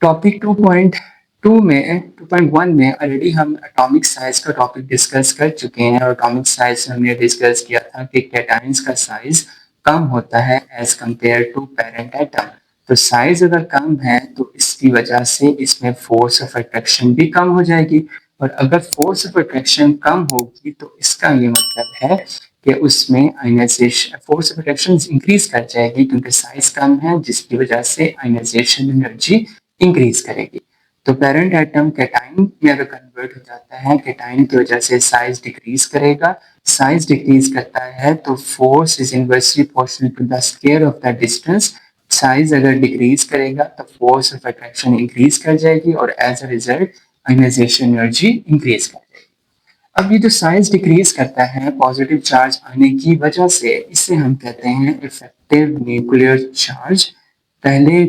टॉपिक 2.2 में 2.1 में ऑलरेडी हम एटॉमिक साइज का टॉपिक डिस्कस कर चुके हैं, और एटॉमिक साइज हमने डिस्कस किया था कि कैटायंस का साइज कम होता है as compare to parent atom. तो साइज अगर कम है तो इसकी वजह से इसमें फोर्स ऑफ अट्रैक्शन भी कम हो जाएगी, और अगर फोर्स ऑफ अट्रैक्शन कम होगी तो इसका ये मतलब है कि उसमें ionisation force of attraction increase कर जाएगी, क्योंकि साइज कम है, जिसकी वजह से आयनाइजेशन एनर्जी इंक्रीज करेगी। तो पेरेंट एटम कैटाइन में अगर कन्वर्ट हो जाता है, कैटाइन की वजह से साइज डिक्रीज करेगा। साइज डिक्रीज करता है तो force is inversely proportional to the square of the distance. Size अगर डिक्रीज करेगा तो फोर्स ऑफ अट्रैक्शन इंक्रीज कर जाएगी, और as a result ionisation energy increase कर जाएगी। अब ये जो साइज डिक्रीज करता है पॉजिटिव चार्ज आने की वजह से, इसे हम कहते हैं इफेक्टिव न्यूक्लियर चार्ज। पहले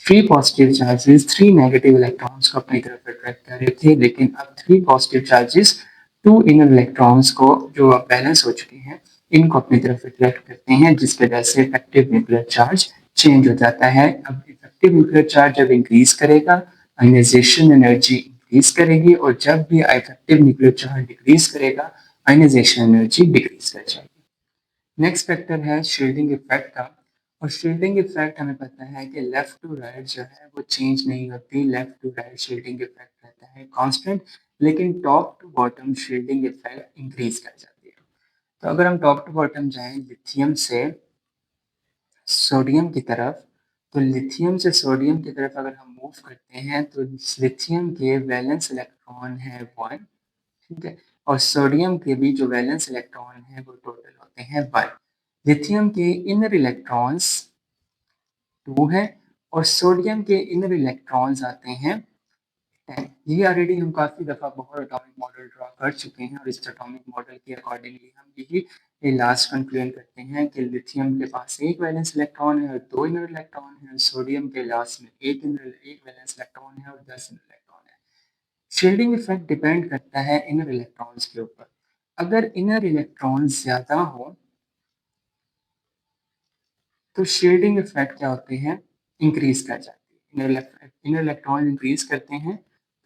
3 पॉजिटिव चार्जेस 3 नेगेटिव इलेक्ट्रॉन्स को अपनी तरफ अट्रैक्ट कर रहे थे, लेकिन अब 3 पॉजिटिव चार्जेस 2 इनर इलेक्ट्रॉन्स को जो अब बैलेंस हो चुके हैं, इनको अपनी तरफ अट्रैक्ट करते हैं, जिसकी वजह से इफेक्टिव न्यूक्लियर चार्ज चेंज हो जाता है। अब इफेक्टिव न्यूक्लियर चार्ज जब इंक्रीज करेगा, आयनाइजेशन एनर्जी इंक्रीज करेगी, और जब भी इफेक्टिव न्यूक्लियर चार्ज डिक्रीज करेगा, आयनाइजेशन एनर्जी डिक्रीज कर जाएगी। नेक्स्ट फैक्टर है शील्डिंग इफेक्ट का। और शील्डिंग इफेक्ट हमें पता है कि लेफ्ट टू राइट जो है वो चेंज नहीं होती, left to right shielding effect रहता है कांस्टेंट, लेकिन top to bottom shielding effect increase कर जाती है। तो अगर हम टॉप टू बॉटम जाएं लिथियम से सोडियम की तरफ, तो लिथियम से सोडियम की तरफ अगर हम मूव करते हैं तो लिथियम के वैलेंस इलेक्ट्रॉन है 1, ठीक है, और सोडियम के भी जो वैलेंस इलेक्ट्रॉन है वो टोटल होते हैं 1। लिथियम के इनर इलेक्ट्रॉन्स 2 है, और सोडियम के इनर इलेक्ट्रॉन्स आते हैं 10। ये ऑलरेडी हम काफ़ी दफ़ा बहुत एटॉमिक मॉडल ड्रा कर चुके हैं और इस एटॉमिक मॉडल के अकॉर्डिंगली हम यही लास्ट कंक्लूजन करते हैं कि लिथियम के पास एक वैलेंस इलेक्ट्रॉन है और 2 इनर इलेक्ट्रॉन है, सोडियम के लास्ट में एक वैलेंस इलेक्ट्रॉन है और 10 इनर इलेक्ट्रॉन है। शील्डिंग इफेक्ट डिपेंड करता है इनर इलेक्ट्रॉन्स के ऊपर। अगर इनर इलेक्ट्रॉन ज़्यादा हो तो शील्डिंग इफेक्ट क्या होते हैं, इंक्रीज कर जाती है। इनर इलेक्ट्रॉन इंक्रीज करते हैं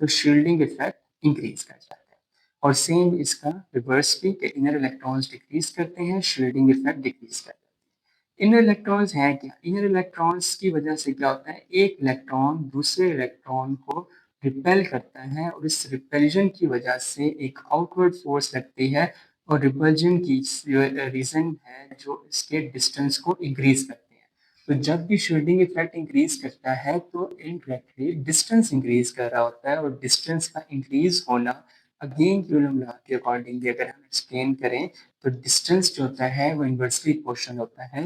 तो शील्डिंग इफेक्ट इंक्रीज कर जाता है। और सेम इसका रिवर्स भी कि इनर इलेक्ट्रॉन्स डिक्रीज करते हैं, शील्डिंग इफेक्ट डिक्रीज कर जाता है। इनर इलेक्ट्रॉन्स हैं क्या? इनर इलेक्ट्रॉन्स की वजह से क्या होता है, एक इलेक्ट्रॉन दूसरे इलेक्ट्रॉन को रिपेल करता है और इस रिपेल्जन की वजह से एक आउटवर्ड फोर्स लगती है और रिपल्जन की रीजन है जो इसके डिस्टेंस को इंक्रीज करते हैं। तो जब भी शील्डिंग इफेक्ट इंक्रीज करता है तो इनडायरेक्टली डिस्टेंस इंक्रीज कर रहा होता है और डिस्टेंस का इंक्रीज होना अगेन कूलम लॉ के अकॉर्डिंगली अगर हम एक्सप्लेन करें तो डिस्टेंस जो होता है वो इन्वर्सली प्रोपोर्शनल होता है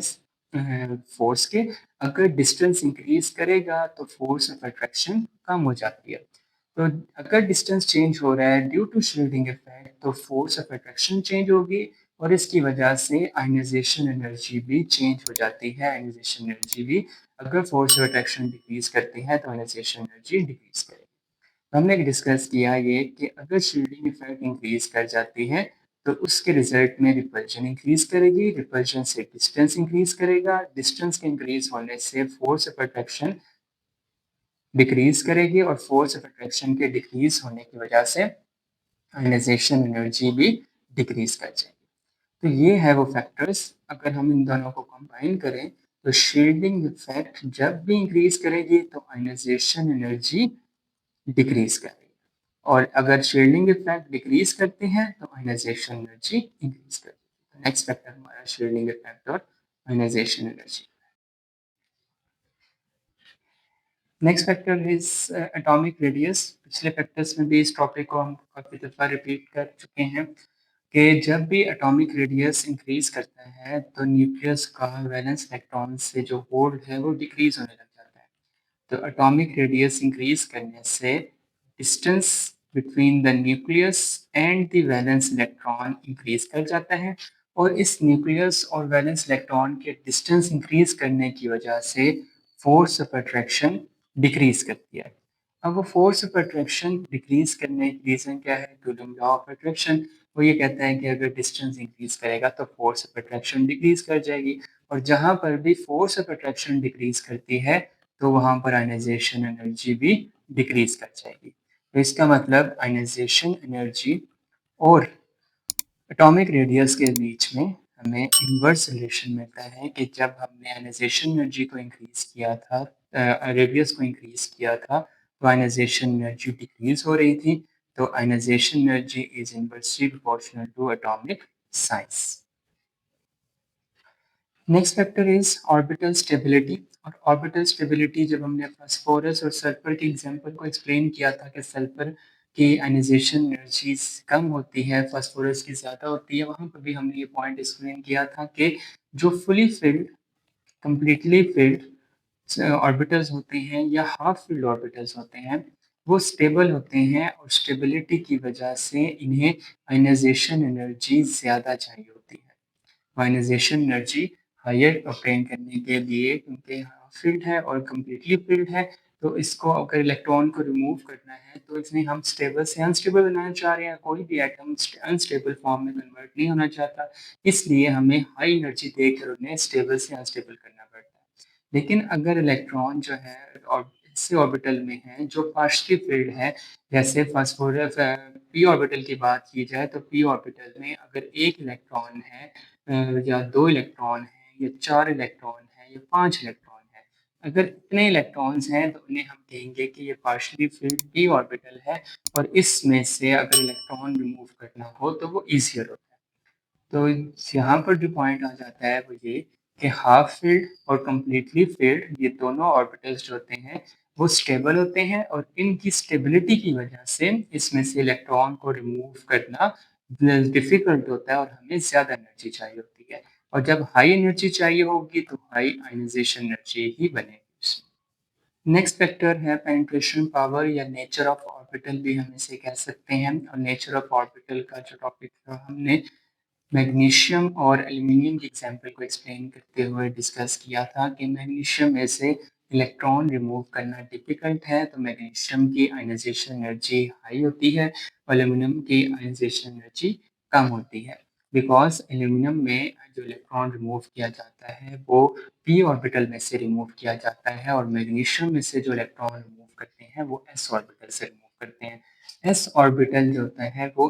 फोर्स के। अगर डिस्टेंस इंक्रीज करेगा तो फोर्स ऑफ अट्रैक्शन कम हो जाती है। तो अगर डिस्टेंस चेंज हो रहा है ड्यू टू शील्डिंग इफेक्ट तो फोर्स ऑफ अट्रैक्शन चेंज होगी और इसकी वजह से आयनाइजेशन एनर्जी भी चेंज हो जाती है। आयनाइजेशन एनर्जी भी अगर फोर्स ऑफ अट्रैक्शन डिक्रीज करती है तो आयनाइजेशन एनर्जी डिक्रीज करेगी। तो हमने डिस्कस किया ये कि अगर शील्डिंग इफेक्ट इंक्रीज कर जाती है तो उसके रिजल्ट में रिपल्जन इंक्रीज करेगी, रिपल्जन से डिस्टेंस इंक्रीज करेगा, डिस्टेंस के इंक्रीज होने से फोर्स ऑफ अट्रैक्शन डिक्रीज करेगी और फोर्स ऑफ अट्रैक्शन के डिक्रीज होने की वजह से आयनाइजेशन एनर्जी भी डिक्रीज कर जाएगी। तो ये है वो फैक्टर्स। अगर हम इन दोनों को कंबाइन करें तो शील्डिंग इफेक्ट जब भी इंक्रीज करेगी तो आयनाइजेशन एनर्जी डिक्रीज करेगी और अगर शील्डिंग इफेक्ट डिक्रीज करते हैं तो आयनाइजेशन एनर्जी इंक्रीज करती है। नेक्स्ट फैक्टर हमारा शील्डिंग इफेक्ट और ionisation energy. Next factor is atomic radius. पिछले फैक्टर्स में भी इस टॉपिक को हम काफ़ी दफ़ा रिपीट कर चुके हैं कि जब भी एटॉमिक रेडियस इंक्रीज करता है तो न्यूक्लियस का वैलेंस इलेक्ट्रॉन से जो होल्ड है वो डिक्रीज होने लग जाता है। तो एटॉमिक रेडियस इंक्रीज करने से distance between the nucleus and the valence electron increase कर जाता है और इस न्यूक्लियस और वैलेंस इलेक्ट्रॉन के डिस्टेंस इंक्रीज करने की वजह से फोर्स ऑफ अट्रैक्शन डिक्रीज करती है। अब वो फोर्स ऑफ अट्रैक्शन डिक्रीज करने की रीज़न क्या है? Coulomb law of attraction. वो ये कहता है कि अगर डिस्टेंस इंक्रीज करेगा तो फोर्स ऑफ अट्रैक्शन डिक्रीज कर जाएगी और जहाँ पर भी फोर्स ऑफ अट्रैक्शन डिक्रीज करती है तो वहाँ पर आयनाइजेशन एनर्जी भी डिक्रीज कर जाएगी। तो इसका मतलब आयनाइजेशन एनर्जी और एटॉमिक रेडियस के बीच में हमें इन्वर्स रिलेशन मिलता है कि जब हमने आयनाइजेशन एनर्जी को इंक्रीज किया था, रेडियस को इंक्रीज किया था तो आयनाइजेशन एनर्जी डिक्रीज हो रही थी। तो ionisation energy is inversely proportional to atomic size. Next factor is orbital stability. और ऑर्बिटल स्टेबिलिटी जब हमने फास्फोरस और सल्फर के एग्जांपल को एक्सप्लेन किया था कि सल्फर की आयनाइजेशन एनर्जी कम होती है, फास्फोरस की ज़्यादा होती है, वहाँ पर भी हमने ये पॉइंट एक्सप्लेन किया था कि जो fully filled, completely filled orbitals होते हैं या हाफ फिल्ड ऑर्बिटल्स होते हैं वो स्टेबल होते हैं और स्टेबिलिटी की वजह से इन्हें आयनाइजेशन एनर्जी ज़्यादा चाहिए होती है। आयनाइजेशन एनर्जी हायर ऑब्टेन करने के लिए, क्योंकि हाफ फील्ड है और कम्प्लीटली फील्ड है तो इसको अगर इलेक्ट्रॉन को रिमूव करना है तो इसमें हम स्टेबल से अनस्टेबल बनाना चाह रहे हैं, कोई भी एटम अनस्टेबल फॉर्म में कन्वर्ट नहीं होना चाहता, इसलिए हमें हाई एनर्जी देकर उन्हें स्टेबल से अनस्टेबल करना पड़ता है। लेकिन अगर इलेक्ट्रॉन जो है और ऐसे ऑर्बिटल में है जो पार्शियली फील्ड है, जैसे फास्फोरस पी ऑर्बिटल की बात की जाए तो पी ऑर्बिटल में अगर एक इलेक्ट्रॉन है या 2 इलेक्ट्रॉन हैं या 4 इलेक्ट्रॉन हैं या 5 इलेक्ट्रॉन हैं। अगर इतने इलेक्ट्रॉन्स हैं तो उन्हें हम कहेंगे कि ये पार्शियली फिल्ड p ऑर्बिटल है और इसमें से अगर इलेक्ट्रॉन रिमूव करना हो तो वो ईज़ियर होता है। तो यहाँ पर जो पॉइंट आ जाता है वो ये कि हाफ फील्ड और कंप्लीटली फील्ड ये दोनों ऑर्बिटल्स जो होते हैं वो स्टेबल होते हैं और इनकी स्टेबिलिटी की वजह से इसमें से इलेक्ट्रॉन को रिमूव करना डिफिकल्ट होता है और हमें ज़्यादा एनर्जी चाहिए होती है। और जब हाई एनर्जी चाहिए होगी तो हाई आयनाइजेशन एनर्जी ही बनेगी उसमें। नेक्स्ट फैक्टर है पेनिट्रेशन पावर या नेचर ऑफ ऑर्बिटल भी हम इसे कह सकते हैं। और नेचर ऑफ ऑर्बिटल का जो टॉपिक था हमने मैग्नीशियम और एल्यूमिनियम की एग्जाम्पल को एक्सप्लेन करते हुए डिस्कस किया था कि मैग्नीशियम में से इलेक्ट्रॉन रिमूव करना डिफिकल्ट है, तो मैग्नीशियम की आयनाइजेशन एनर्जी हाई होती है और एल्यूमिनियम की आयनाइजेशन एनर्जी कम होती है। बिकॉज एल्यूमिनियम में जो इलेक्ट्रॉन रिमूव किया जाता है वो पी ऑर्बिटल में से रिमूव किया जाता है और मैग्नीशियम में से जो इलेक्ट्रॉन रिमूव करते हैं वो एस ऑर्बिटल से रिमूव करते हैं। एस ऑर्बिटल जो होता है वो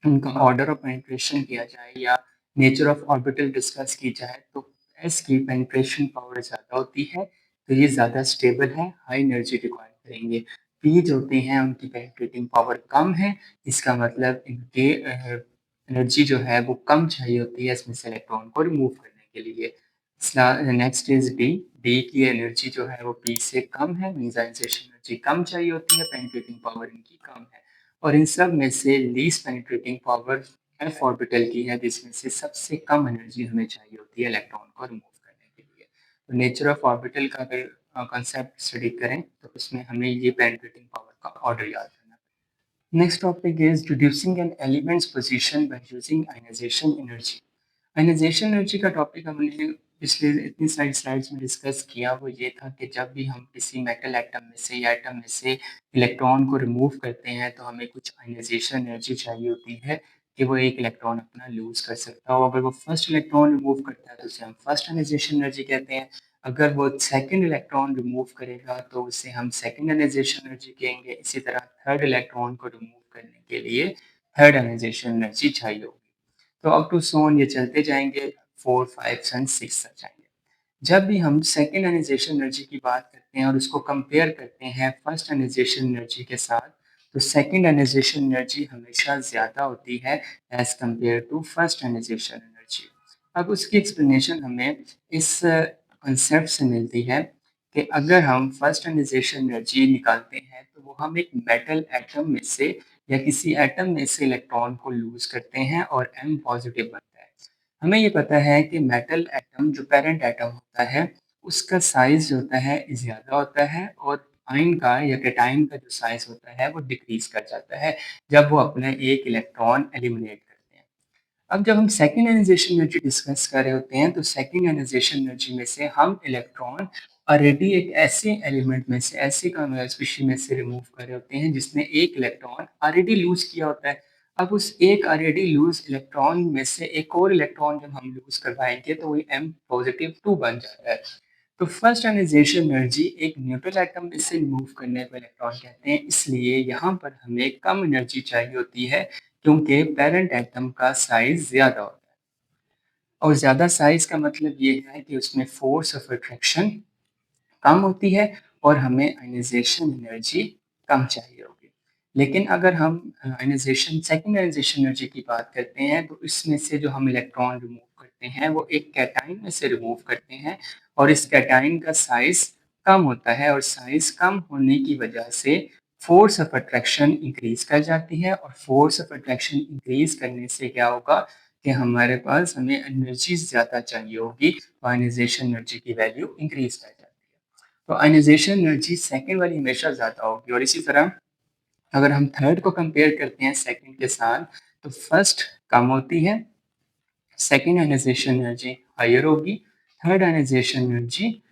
उनका ऑर्डर ऑफ पेनिट्रेशन किया जाए या नेचर ऑफ ऑर्बिटल डिस्कस की जाए तो एस की पेनिट्रेशन पावर ज़्यादा होती है, तो ये ज़्यादा स्टेबल है, हाई एनर्जी रिक्वायर करेंगे। पी जो होते हैं उनकी पेनिट्रेटिंग पावर कम है, इसका मतलब इनके एनर्जी जो है वो कम चाहिए होती है इसमें से इलेक्ट्रॉन को रिमूव करने के लिए। Next is D. डी की एनर्जी जो है वो पी से कम है, मीन्स आयनाइजेशन एनर्जी कम चाहिए होती है, पेनिट्रेटिंग पावर इनकी कम है। और इन सब में से least penetrating power F orbital की है, जिसमें से सबसे कम एनर्जी हमें चाहिए होती है इलेक्ट्रॉन को रिमूव करने के लिए। तो नेचर ऑफ ऑर्बिटल का अगर कंसेप्ट स्टडी करें तो उसमें हमें ये पेनिट्रेटिंग पावर का ऑर्डर याद रखना। Next topic is deducing an elements position by using ionisation energy. Ionisation energy का टॉपिक हमने पिछले इतनी सारी स्लाइड्स में डिस्कस किया, वो ये था कि जब भी हम किसी मेटल एटम में से या एटम में से इलेक्ट्रॉन को रिमूव करते हैं तो हमें कुछ आयनाइजेशन एनर्जी चाहिए होती है कि वो एक इलेक्ट्रॉन अपना लूज कर सकता हो। अगर वो फर्स्ट इलेक्ट्रॉन रिमूव करता है तो उसे हम फर्स्ट आयनाइजेशन एनर्जी कहते हैं। अगर वो सेकंड इलेक्ट्रॉन रिमूव करेगा तो उसे हम सेकंड आयनाइजेशन एनर्जी कहेंगे। इसी तरह थर्ड इलेक्ट्रॉन को रिमूव करने के लिए थर्ड आयनाइजेशन एनर्जी चाहिए होगी। तो अप टू सोन ये चलते जाएंगे, 4, 5 एंड 6 तक जाएंगे। जब भी हम सेकेंड आयनाइजेशन एनर्जी की बात करते हैं और उसको कंपेयर करते हैं फर्स्ट आयनाइजेशन एनर्जी के साथ, तो सेकेंड आयनाइजेशन एनर्जी हमेशा ज़्यादा होती है as compare to first ionisation energy. अब उसकी एक्सप्लेनेशन हमें इस कंसेप्ट से मिलती है कि अगर हम फर्स्ट आयनाइजेशन एनर्जी निकालते हैं तो वो हम एक मेटल एटम में से या किसी एटम में से इलेक्ट्रॉन को लूज करते हैं और एम पॉजिटिव बनता है। हमें ये पता है कि मेटल एटम जो पेरेंट एटम होता है उसका साइज जो होता है ज़्यादा होता है और आयन का या कैटायन का जो साइज होता है वो डिक्रीज कर जाता है जब वो अपना एक इलेक्ट्रॉन एलिमिनेट करते हैं। अब जब हम सेकेंड आयनाइजेशन एनर्जी डिस्कस कर रहे होते हैं तो सेकेंड आयनाइजेशन एनर्जी में से हम इलेक्ट्रॉन ऑलरेडी एक ऐसे एलिमेंट में से ऐसे स्पीशी में से रिमूव कर रहे होते हैं जिसने एक इलेक्ट्रॉन ऑलरेडी लूज किया होता है। अब उस एक ऑलरेडी लूज इलेक्ट्रॉन में से एक और इलेक्ट्रॉन जब हम लूज करवाएंगे तो वही एम पॉजिटिव 2 बन जाता है। तो फर्स्ट आयनाइजेशन एनर्जी एक न्यूट्रल एटम में से रिमूव करने को इलेक्ट्रॉन कहते हैं, इसलिए यहाँ पर हमें कम एनर्जी चाहिए होती है क्योंकि पेरेंट एटम का साइज ज़्यादा होता है। और ज़्यादा साइज का मतलब ये है कि उसमें फोर्स ऑफ अट्रैक्शन कम होती है और हमें आयनाइजेशन एनर्जी कम चाहिए होगी। लेकिन अगर हम आयनाइजेशन सेकेंड आयनाइजेशन एनर्जी की बात करते हैं तो इसमें से जो हम इलेक्ट्रॉन रिमूव करते हैं वो एक कैटायन में से रिमूव करते हैं और इस कैटायन का साइज कम होता है और साइज कम होने की वजह से फोर्स ऑफ अट्रैक्शन इंक्रीज कर जाती है और फोर्स ऑफ अट्रैक्शन इंक्रीज करने से क्या होगा कि हमारे पास हमें एनर्जी ज़्यादा चाहिए होगी, तो आयनाइजेशन एनर्जी की वैल्यू इंक्रीज कर जाती है। तो आयनाइजेशन एनर्जी सेकंड वाली हमेशा ज़्यादा होगी और इसी तरह अगर हम थर्ड को कंपेयर करते हैं सेकंड के साथ तो फर्स्ट कम होती है, सेकंड आयनाइजेशन एनर्जी हायर होगी, थर्ड आयनाइजेशन एनर्जी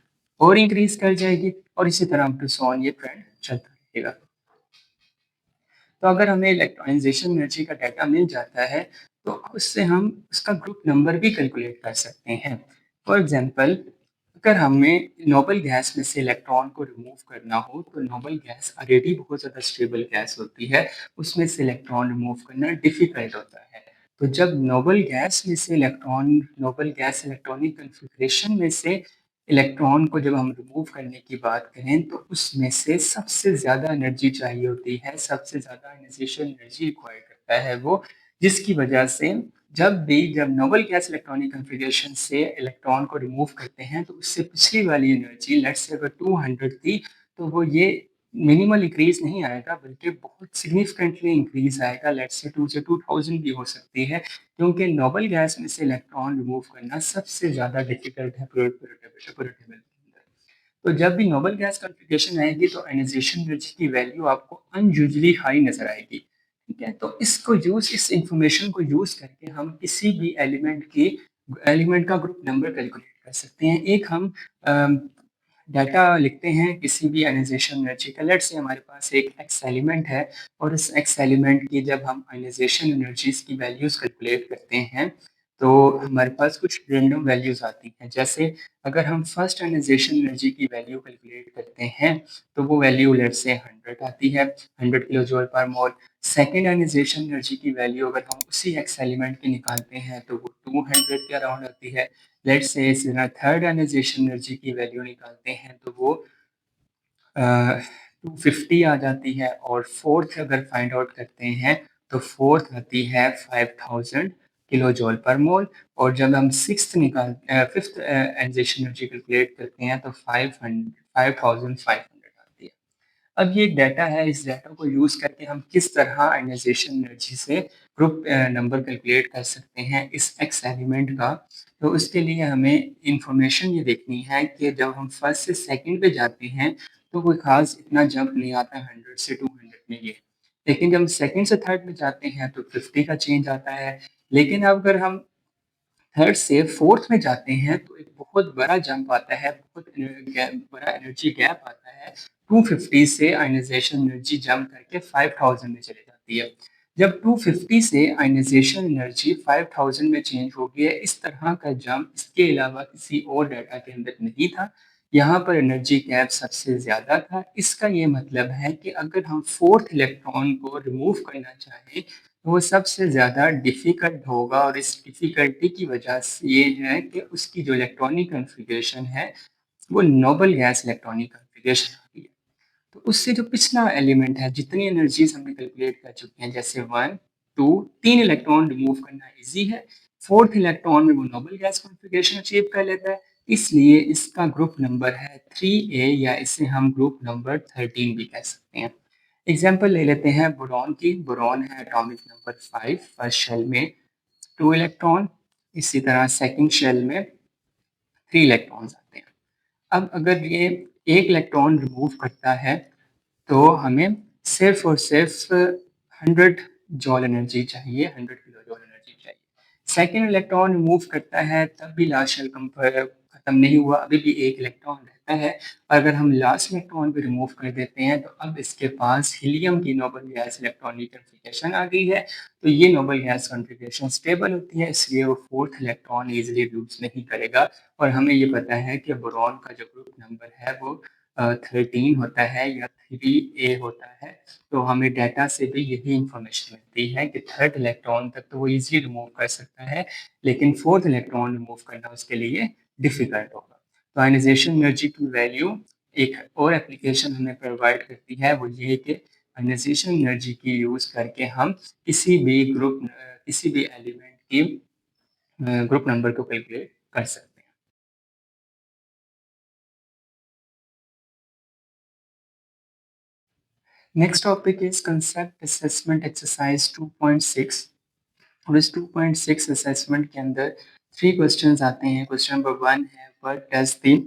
और इंक्रीज कर जाएगी और इसी तरह अप टू सो ऑन ये ट्रेंड चलता रहेगा। तो अगर हमें इलेक्ट्रॉनाइजेशन एनर्जी का डाटा मिल जाता है तो उससे हम उसका ग्रुप नंबर भी कैलकुलेट कर सकते हैं। फॉर एग्जांपल अगर हमें नोबल गैस में से इलेक्ट्रॉन को रिमूव करना हो तो नोबल गैस ऑलरेडी बहुत ज़्यादा स्टेबल गैस होती है, उसमें से इलेक्ट्रॉन रिमूव करना डिफिकल्ट होता है। तो जब नोबल गैस में से electron noble gas electronic configuration में से इलेक्ट्रॉन को जब हम रिमूव करने की बात करें तो उसमें से सबसे ज़्यादा एनर्जी चाहिए होती है, सबसे ज़्यादा आयनाइजेशन एनर्जी रिक्वायर करता है वो, जिसकी वजह से जब नोबल गैस इलेक्ट्रॉनिक कन्फिग्रेशन से इलेक्ट्रॉन को रिमूव करते हैं तो उससे पिछली वाली एनर्जी लेट्स से अगर 200 थी तो वो ये मिनिमल इंक्रीज नहीं आएगा बल्कि बहुत सिग्निफिकेंटली इंक्रीज आएगा, लेट्स से 2 से 2000 भी हो सकती है क्योंकि नोबल गैस में से इलेक्ट्रॉन रिमूव करना सबसे ज़्यादा डिफिकल्ट है प्योरिटेबल के अंदर। तो जब भी नोबल गैस कॉन्फ़िगरेशन आएगी तो आयनाइजेशन एनर्जी की वैल्यू आपको अनयूजुअली हाई नज़र आएगी, ठीक है? तो इस इन्फॉर्मेशन को यूज़ करके हम किसी भी एलिमेंट का ग्रुप नंबर कैलकुलेट कर सकते हैं। एक हम डाटा लिखते हैं किसी भी आयनाइजेशन एनर्जी का। लेट्स से हमारे पास एक एक्स एलिमेंट है और इस एक्स एलिमेंट की जब हम आयनाइजेशन एनर्जीज़ की वैल्यूज़ कैलकुलेट करते हैं, तो हमारे पास कुछ रैंडम वैल्यूज़ आती हैं। जैसे अगर हम फर्स्ट आयनाइजेशन एनर्जी की वैल्यू कैलकुलेट करते हैं, तो वो वैल्यू लेट्स से 100 आती है, 100 किलो जूल पर मोल। सेकंड आयनाइजेशन एनर्जी की वैल्यू अगर हम उसी एक्स एलिमेंट की निकालते हैं, तो वो 200 के अराउंड आती है। लेट्स से इसी तरह थर्ड आयनाइजेशन एनर्जी की वैल्यू निकालते हैं, तो वो 250 आ जाती है। और फोर्थ अगर फाइंड आउट करते हैं, तो फोर्थ आती है 5000 किलो जूल पर मोल। और जब हम फिफ्थ आयनाइजेशन एनर्जी कैलकुलेट करते हैं, तो 5500 आती है। अब ये एक डाटा है, इस डाटा को यूज़ करके हम किस तरह आयनाइजेशन एनर्जी से ग्रुप नंबर कैलकुलेट कर सकते हैं इस एक्स एलिमेंट का। तो उसके लिए हमें इंफॉर्मेशन ये देखनी है कि जब हम फर्स्ट से सेकंड पे जाते हैं, तो कोई ख़ास इतना जंप नहीं आता 100 से 200 में ये। लेकिन जब हम सेकंड से थर्ड में जाते हैं, तो 50 का चेंज आता है। लेकिन अब अगर हम थर्ड से फोर्थ में जाते हैं, तो एक बहुत बड़ा जंप आता है, बड़ा एनर्जी गैप आता है। 250 से आयनाइजेशन एनर्जी जंप करके 5000 में चली जाती है। जब 250 से आयनाइजेशन एनर्जी 5000 में चेंज हो गई है, इस तरह का जंप इसके अलावा किसी और डाटा के अंदर नहीं था। यहाँ पर एनर्जी गैप सबसे ज़्यादा था। इसका ये मतलब है कि अगर हम फोर्थ इलेक्ट्रॉन को रिमूव करना चाहें, वो सबसे ज़्यादा डिफ़िकल्ट होगा। और इस डिफ़िकल्टी की वजह से ये है कि उसकी जो इलेक्ट्रॉनिक कॉन्फ़िगरेशन है, वो नोबल गैस इलेक्ट्रॉनिक कॉन्फ़िगरेशन होती है। तो उससे जो पिछला एलिमेंट है, जितनी एनर्जीज़ हमने कैलकुलेट कर चुके हैं, जैसे 1, 2, 3 इलेक्ट्रॉन रिमूव करना ईज़ी है। फोर्थ इलेक्ट्रॉन में वो नोबल गैस कॉन्फ़िगरेशन अचीव कर लेता है, इसलिए इसका ग्रुप नंबर है 3a, या इसे हम ग्रुप नंबर 13 भी कह सकते हैं। एग्जाम्पल ले लेते हैं बोरॉन की। बोरॉन है एटॉमिक नंबर 5, फर्स्ट शेल में 2 इलेक्ट्रॉन, इसी तरह सेकंड शेल में 3 इलेक्ट्रॉन्स आते हैं। अब अगर ये एक इलेक्ट्रॉन रिमूव करता है, तो हमें सिर्फ और सिर्फ 100 जॉल एनर्जी चाहिए, 100 किलो जॉल एनर्जी चाहिए। सेकेंड इलेक्ट्रॉन रिमूव करता है, तब भी लास्ट शेल खत्म नहीं हुआ, अभी भी एक इलेक्ट्रॉन रहता है। अगर हम लास्ट इलेक्ट्रॉन भी रिमूव कर देते हैं, तो अब इसके पास हीलियम की नोबल गैस इलेक्ट्रॉनिक कॉन्फ़िगरेशन आ गई है। तो ये नोबल गैस कॉन्फ़िगरेशन स्टेबल होती है, इसलिए वो फोर्थ इलेक्ट्रॉन ईजिली यूज नहीं करेगा। और हमें ये पता है कि बोरॉन का जो ग्रुप नंबर है, वो 13 होता है या 3a होता है। तो हमें डाटा से भी यही इंफॉर्मेशन मिलती है कि थर्ड इलेक्ट्रॉन तक तो वो इजीली रिमूव कर सकता है, लेकिन फोर्थ इलेक्ट्रॉन रिमूव करना उसके लिए डिफिकल्ट होगा। तो आयनाइजेशन एनर्जी की वैल्यू एक और एप्लीकेशन हमें प्रोवाइड करती है, वो ये है कि आयनाइजेशन एनर्जी की यूज करके हम किसी भी एलिमेंट की ग्रुप नंबर को कैलकुलेट कर सकते हैं। Next topic is concept assessment exercise 2.6। और इस 2.6 असेसमेंट के अंदर 3 क्वेश्चंस आते हैं। क्वेश्चन नंबर 1 है, what does the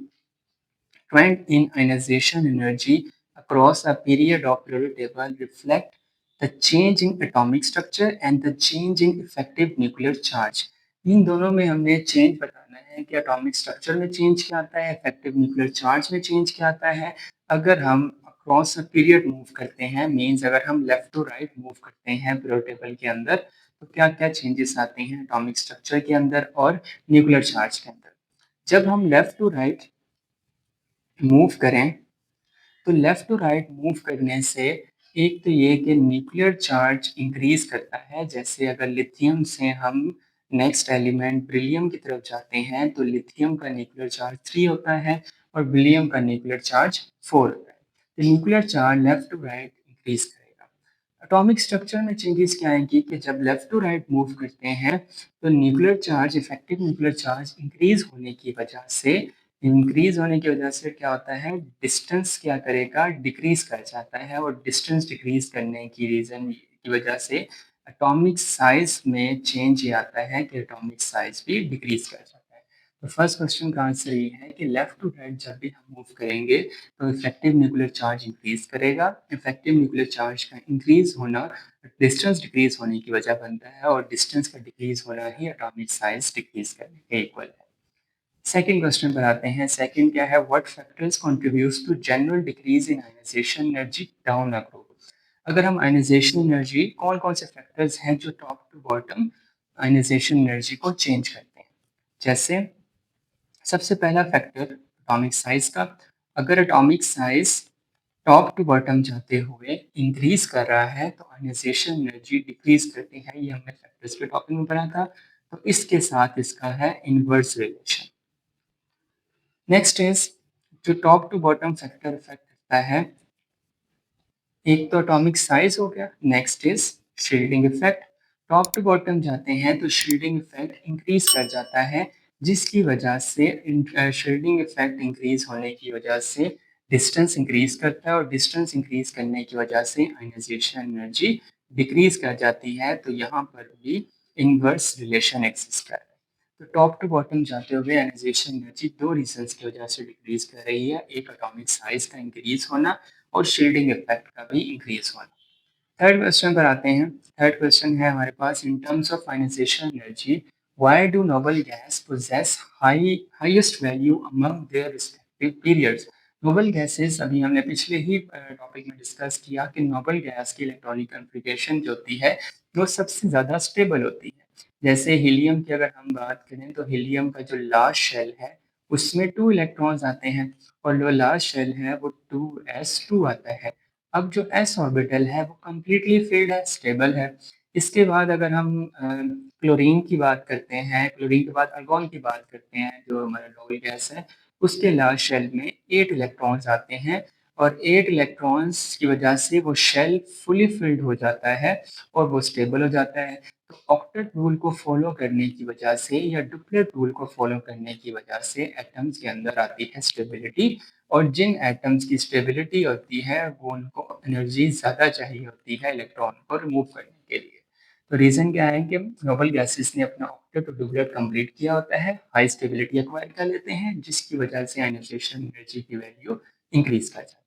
trend in ionization energy across a period of periodic table reflect the change in atomic structure and the change in effective nuclear charge। इन दोनों में हमने चेंज बताना है कि एटॉमिक स्ट्रक्चर में change क्या आता है, इफेक्टिव न्यूक्लियर चार्ज में चेंज क्या आता है। अगर हम अक्रॉस अ पीरियड मूव करते हैं, मीन्स अगर हम लेफ्ट टू राइट मूव करते हैं पीरियड टेबल के अंदर, तो क्या क्या चेंजेस आते हैं एटॉमिक स्ट्रक्चर के अंदर और न्यूक्लियर चार्ज के अंदर। जब हम लेफ्ट टू राइट मूव करें, तो लेफ्ट टू राइट मूव करने से एक तो ये कि न्यूक्लियर चार्ज इंक्रीज करता है। जैसे अगर लिथियम से हम नेक्स्ट एलिमेंट ब्रिलियम की तरफ जाते हैं, तो लिथियम का न्यूक्लियर चार्ज 3 होता है और ब्रिलियम का न्यूक्लियर चार्ज 4 होता है। तो nuclear charge left to right increase करेगा। एटॉमिक स्ट्रक्चर में चेंजेस क्या आएंगी कि जब लेफ्ट टू राइट मूव करते हैं, तो nuclear charge, effective nuclear charge increase होने की वजह से क्या होता है, डिस्टेंस क्या करेगा, डिक्रीज कर जाता है। और डिस्टेंस डिक्रीज करने की रीजन की वजह से एटॉमिक साइज में चेंज ये आता है कि एटॉमिक साइज भी डिक्रीज कर जाता है। तो फर्स्ट क्वेश्चन का आंसर ये है कि लेफ्ट टू राइट जब भी हम मूव करेंगे तो इफेक्टिव न्यूक्लियर चार्ज इंक्रीज करेगा। इफेक्टिव न्यूक्लियर चार्ज का इंक्रीज होना डिस्टेंस डिक्रीज होने की वजह बनता है और डिस्टेंस का डिक्रीज होना ही एटॉमिक साइज डिक्रीज करने के इक्वल है। सेकेंड क्वेश्चन पर आते हैं। सेकेंड क्या है, what factors contributes to general decrease in ionisation energy down a group. अगर हम आयनाइजेशन एनर्जी, कौन कौन से फैक्टर्स हैं जो top to bottom ionisation energy को चेंज करते हैं। जैसे सबसे पहला फैक्टर एटॉमिक साइज का। अगर atomic size top to bottom जाते हुए इंक्रीज कर रहा है तो आयनाइजेशन एनर्जी डिक्रीज करती है। ये हमने फैक्टर्स के टॉपिक में पढ़ा था। तो इसके साथ इसका है इनवर्स रिलेशन। नेक्स्ट इज जो top to bottom factor effect करता है, एक तो एटॉमिक साइज हो गया, next is shielding effect. Top to bottom जाते हैं तो शील्डिंग इफेक्ट इंक्रीज कर जाता है, जिसकी वजह से शील्डिंग इफेक्ट इंक्रीज होने की वजह से डिस्टेंस इंक्रीज करता है और डिस्टेंस इंक्रीज करने की वजह से आयनाइजेशन एनर्जी डिक्रीज कर जाती है। तो यहाँ पर भी इनवर्स रिलेशन एग्जिस्ट कर रहा है। तो टॉप टू बॉटम जाते हुए आयनाइजेशन एनर्जी दो रीजंस की वजह से डिक्रीज कर रही है, एक एटॉमिक साइज का इंक्रीज होना और शील्डिंग इफेक्ट का भी इंक्रीज होना। थर्ड क्वेश्चन पर आते हैं। थर्ड क्वेश्चन है हमारे पास, in terms of ionisation energy why do noble gas possess highest value among their respective periods. Noble gases अभी हमने पिछले ही टॉपिक में डिस्कस किया कि नोबल गैस की इलेक्ट्रॉनिक कॉन्फ़िगरेशन जो होती है वो सबसे ज़्यादा स्टेबल होती है। जैसे हीलियम की अगर हम बात करें तो हीलियम का जो लास्ट शेल है उसमें 2 इलेक्ट्रॉन्स आते हैं और जो लास्ट शेल है वो 2s2 आता है। अब जो s ऑर्बिटल है वो कम्प्लीटली फिल्ड है, स्टेबल है। इसके बाद अगर हम क्लोरीन की बात करते हैं, क्लोरीन के बाद आर्गॉन की बात करते हैं, जो हमारा नोबल गैस है, उसके लास्ट शेल में 8 इलेक्ट्रॉन्स आते हैं और 8 इलेक्ट्रॉन्स की वजह से वो शेल फुली फिल्ड हो जाता है और वो स्टेबल हो जाता है। तो ऑक्टेट रूल को फॉलो करने की वजह से या डुप्लेट रूल को फॉलो करने की वजह से एटम्स के अंदर आती है स्टेबिलिटी, और जिन एटम्स की स्टेबिलिटी होती है वो उनको एनर्जी ज़्यादा चाहिए होती है इलेक्ट्रॉन को रिमूव करने के लिए। तो रीज़न क्या है कि नोबल गैसेस ने अपना ऑक्टेट और डुप्लेट कंप्लीट किया होता है, हाई स्टेबिलिटी एक्वायर कर लेते हैं, जिसकी वजह से आयनाइजेशन एनर्जी की वैल्यू इंक्रीज कर जाती है।